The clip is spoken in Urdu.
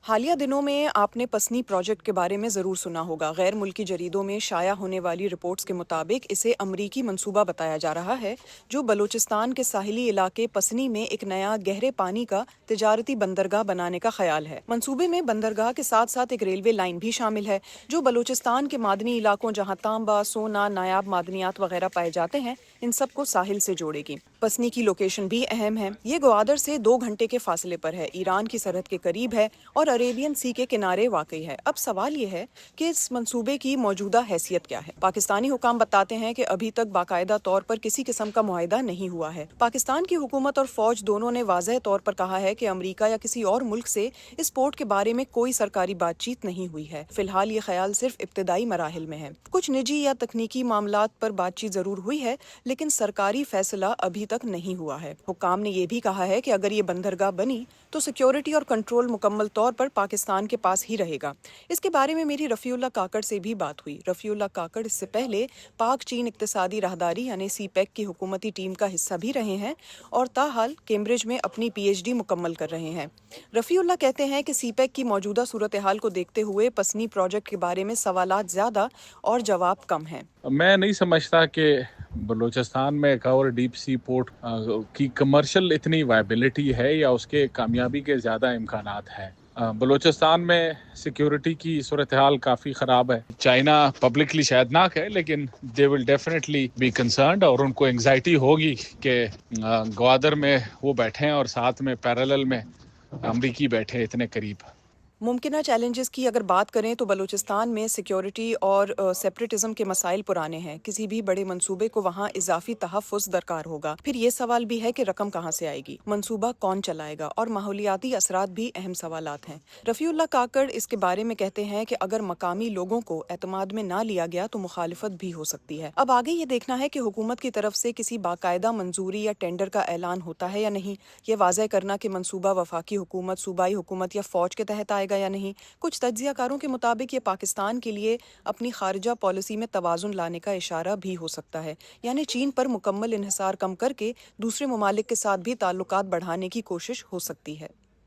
حالیہ دنوں میں آپ نے پسنی پروجیکٹ کے بارے میں ضرور سنا ہوگا۔ غیر ملکی جریدوں میں شائع ہونے والی رپورٹس کے مطابق اسے امریکی منصوبہ بتایا جا رہا ہے جو بلوچستان کے ساحلی علاقے پسنی میں ایک نیا گہرے پانی کا تجارتی بندرگاہ بنانے کا خیال ہے۔ منصوبے میں بندرگاہ کے ساتھ ساتھ ایک ریلوے لائن بھی شامل ہے جو بلوچستان کے معدنی علاقوں جہاں تانبا، سونا، نایاب معدنیات وغیرہ پائے جاتے ہیں ان سب کو ساحل سے جوڑے گی۔ پسنی کی لوکیشن بھی اہم ہے۔ یہ گوادر سے 2 گھنٹے کے فاصلے پر ہے، ایران کی سرحد کے قریب ہے اور عریبین سی کے کنارے واقع ہے۔ اب سوال یہ ہے کہ اس منصوبے کی موجودہ حیثیت کیا ہے؟ پاکستانی حکام بتاتے ہیں کہ ابھی تک باقاعدہ طور پر کسی قسم کا معاہدہ نہیں ہوا ہے۔ پاکستان کی حکومت اور فوج دونوں نے واضح طور پر کہا ہے کہ امریکہ یا کسی اور ملک سے اس پورٹ کے بارے میں کوئی سرکاری بات چیت نہیں ہوئی ہے۔ فی الحال یہ خیال صرف ابتدائی مراحل میں ہے۔ کچھ نجی یا تکنیکی معاملات پر بات چیت ضرور ہوئی ہے لیکن سرکاری فیصلہ ابھی تک نہیں ہوا ہے۔ حکام نے یہ بھی کہا ہے کہ اگر یہ بندرگاہ بنی تو سیکیورٹی اور کنٹرول مکمل طور پر پاکستان کے پاس ہی رہے گا۔ اس کے بارے میں میری رفیع اللہ کاکڑ سے بھی بات ہوئی۔ رفیع اللہ کاکڑ اس سے پہلے پاک چین اقتصادی راہداری یعنی سی پیک کی حکومتی ٹیم کا حصہ بھی رہے ہیں اور تاحال کیمبرج میں اپنی پی ایچ ڈی مکمل کر رہے ہیں۔ رفیع اللہ کہتے ہیں کہ سی پیک کی موجودہ صورتحال کو دیکھتے ہوئے پسنی پروجیکٹ کے بارے میں سوالات زیادہ اور جواب کم ہیں۔ میں نہیں سمجھتا کہ بلوچستان میں ایک اور ڈیپ سی پورٹ کی کمرشل اتنی وائبلٹی ہے یا اس کے کامیابی کے زیادہ امکانات ہیں۔ بلوچستان میں سیکیورٹی کی صورتحال کافی خراب ہے۔ چائنا پبلکلی شاید نہ کہے لیکن دے ول ڈیفینیٹلی بی کنسرنڈ، اور ان کو انگزائٹی ہوگی کہ گوادر میں وہ بیٹھے ہیں اور ساتھ میں پیرالل میں امریکی بیٹھے اتنے قریب۔ ممکنہ چیلنجز کی اگر بات کریں تو بلوچستان میں سیکیورٹی اور سیپریٹزم کے مسائل پرانے ہیں۔ کسی بھی بڑے منصوبے کو وہاں اضافی تحفظ درکار ہوگا۔ پھر یہ سوال بھی ہے کہ رقم کہاں سے آئے گی، منصوبہ کون چلائے گا، اور ماحولیاتی اثرات بھی اہم سوالات ہیں۔ رفیع اللہ کاکڑ اس کے بارے میں کہتے ہیں کہ اگر مقامی لوگوں کو اعتماد میں نہ لیا گیا تو مخالفت بھی ہو سکتی ہے۔ اب آگے یہ دیکھنا ہے کہ حکومت کی طرف سے کسی باقاعدہ منظوری یا ٹینڈر کا اعلان ہوتا ہے یا نہیں۔ یہ واضح کرنا کہ منصوبہ وفاقی حکومت، صوبائی حکومت یا فوج کے تحت آئے گا یا نہیں۔ کچھ تجزیہ کاروں کے مطابق یہ پاکستان کے لیے اپنی خارجہ پالیسی میں توازن لانے کا اشارہ بھی ہو سکتا ہے، یعنی چین پر مکمل انحصار کم کر کے دوسرے ممالک کے ساتھ بھی تعلقات بڑھانے کی کوشش ہو سکتی ہے۔